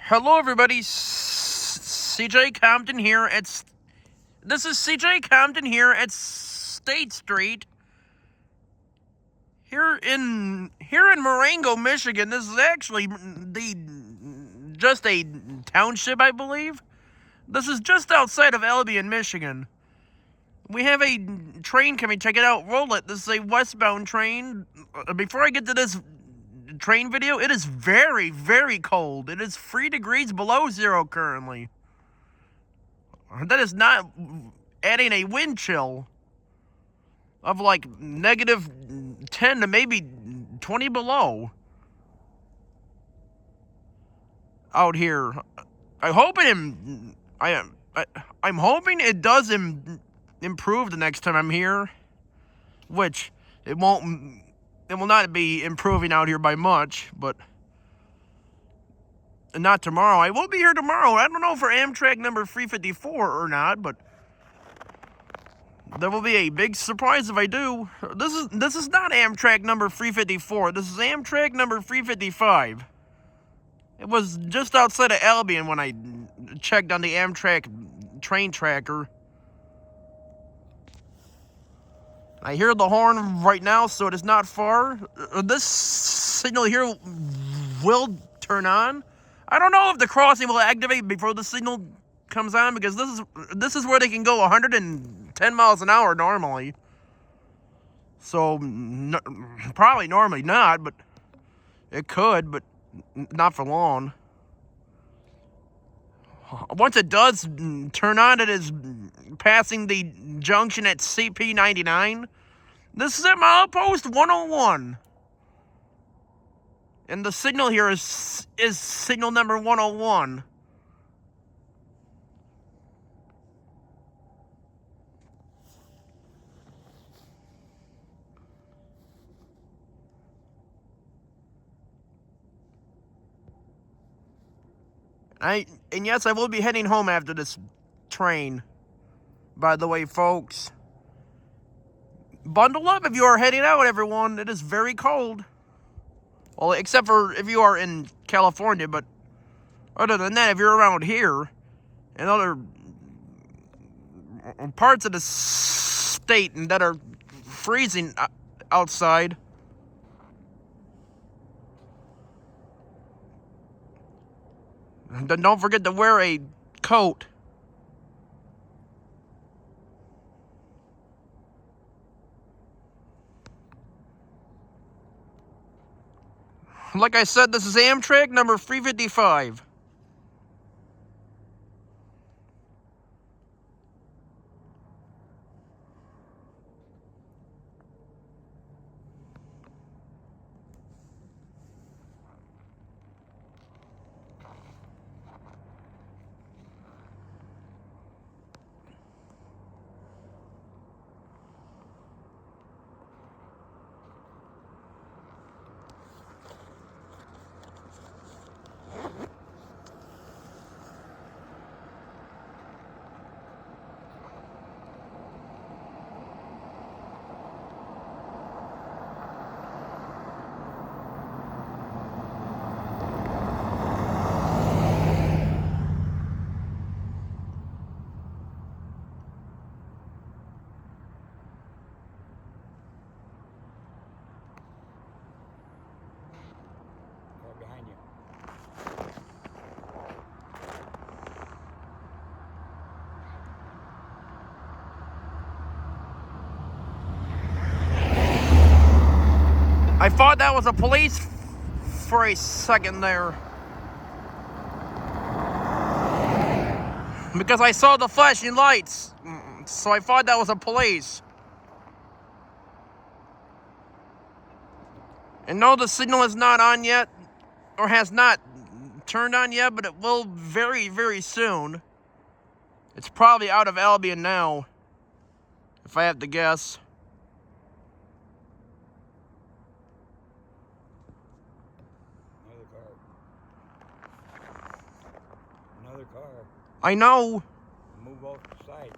Hello, everybody. CJ Compton here. This is CJ Compton here at State Street. Here in Marengo, Michigan. This is actually just a township, I believe. This is just outside of Albion, Michigan. We have a train coming. Check it out. Roll it. This is a westbound train. Before I get to this train video, it is very, very cold. It is 3 degrees below zero currently. That is not adding a wind chill of like negative 10 to maybe 20 below out here. I'm hoping it does improve the next time I'm here, which it won't. It will not be improving out here by much, but not tomorrow. I will be here tomorrow. I don't know for Amtrak number 354 or not, but there will be a big surprise if I do. This is not Amtrak number 354. This is Amtrak number 355. It was just outside of Albion when I checked on the Amtrak train tracker. I hear the horn right now, so it is not far. This signal here will turn on. I don't know if the crossing will activate before the signal comes on, because this is where they can go 110 miles an hour normally. So probably normally not, but it could, but not for long. Once it does turn on, it is passing the junction at CP 99. This is at milepost 101. And the signal here is signal number 101. And yes, I will be heading home after this train. By the way, folks, bundle up if you are heading out, everyone. It is very cold. Well, except for if you are in California, but other than that, if you're around here and other parts of the state that are freezing outside, then don't forget to wear a coat. Like I said, this is Amtrak number 355. Behind you. I thought that was a police for a second there, because I saw the flashing lights, so I thought that was a police. And no, the signal is not on yet, or has not turned on yet, but it will very, very soon. It's probably out of Albion now, if I have to guess. Another car. I know. Move off the side.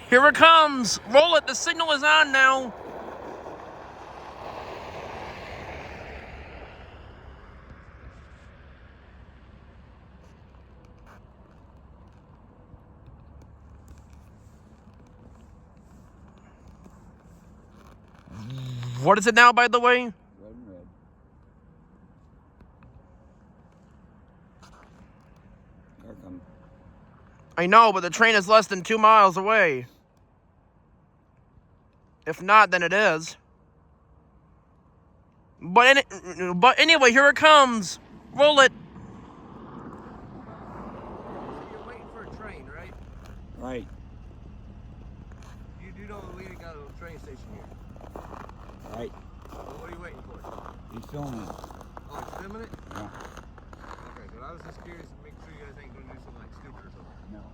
Here it comes. Roll it. The signal is on now. What is it now, by the way? Red and red. Car coming. I know, but the train is less than 2 miles away. If not, then it is. But anyway, here it comes. Roll it. You're waiting for a train, right? Right. You do know we ain't got a train station here. Right. Well, what are you waiting for? He's filming it. Oh, it's filming it? Yeah. Okay, but I was just curious to make sure you guys ain't going to do something like stupid or something. No.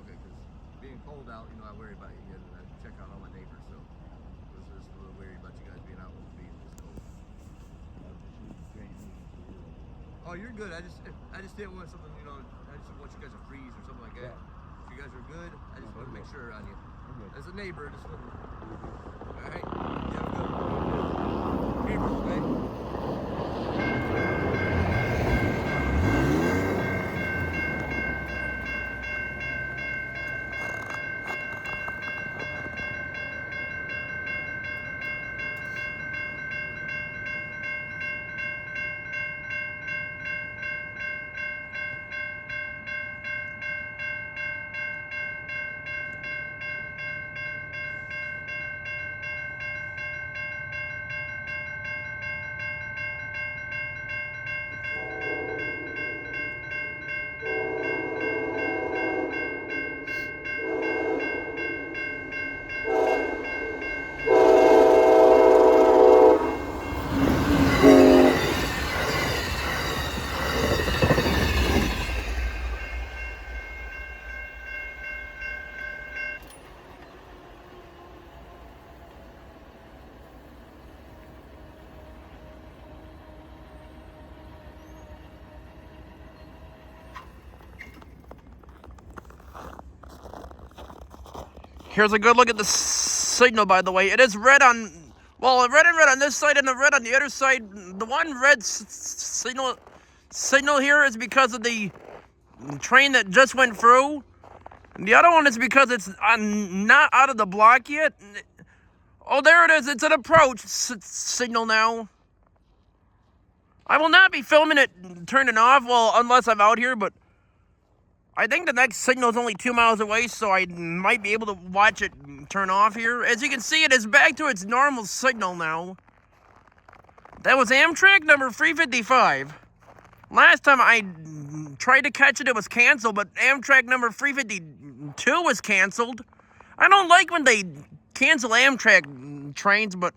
Okay, because being cold out, you know, I worry about you guys and I check out all my neighbors, so I was just a little worried about you guys being out with being this cold. Oh, you're good. I just didn't want something, you know, I just didn't want you guys to freeze or something like that. Yeah. If you guys are good, I just want to make sure on you. good. As a neighbor, just want to... Alright, you have a good one. Neighbors, okay? Here's a good look at the signal, by the way. It is red on, well, red and red on this side and the red on the other side. The one red signal here is because of the train that just went through. And the other one is because it's not out of the block yet. Oh, there it is. It's an approach signal now. I will not be filming it turning off, well, unless I'm out here, but I think the next signal is only 2 miles away, so I might be able to watch it turn off here. As you can see, it is back to its normal signal now. That was Amtrak number 355. Last time I tried to catch it, it was canceled, but Amtrak number 352 was canceled. I don't like when they cancel Amtrak trains, but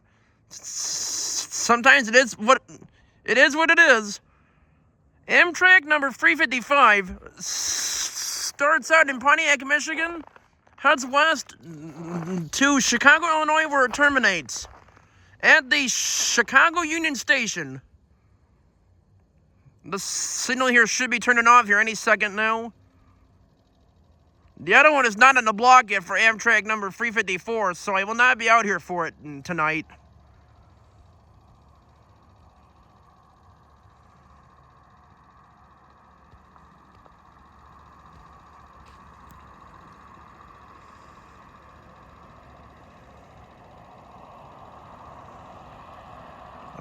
sometimes it is what it is. Amtrak number 355 starts out in Pontiac, Michigan, heads west to Chicago, Illinois, where it terminates at the Chicago Union Station. The signal here should be turning off here any second now. The other one is not on the block yet for Amtrak number 354, so I will not be out here for it tonight.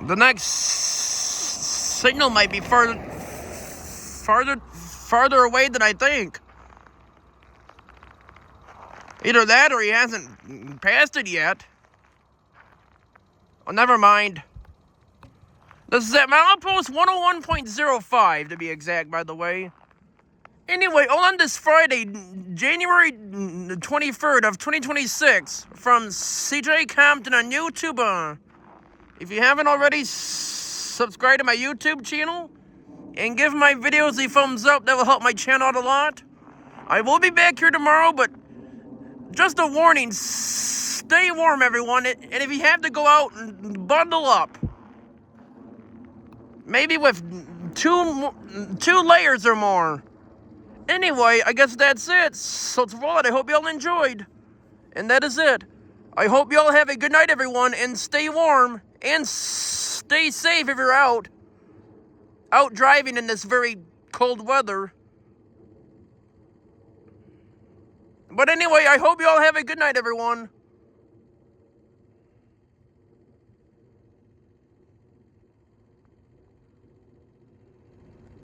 The next signal might be farther away than I think. Either that or he hasn't passed it yet. Oh, never mind. This is at milepost 101.05 to be exact, by the way. Anyway, on this Friday, January 23rd of 2026, from CJ Compton on YouTube. If you haven't already, subscribe to my YouTube channel and give my videos a thumbs up. That will help my channel out a lot. I will be back here tomorrow, but just a warning, stay warm, everyone. And if you have to go out, bundle up. Maybe with two layers or more. Anyway, I guess that's it. So to roll it, I hope you all enjoyed. And that is it. I hope you all have a good night, everyone, and stay warm and stay safe if you're out driving in this very cold weather. But anyway, I hope you all have a good night, everyone.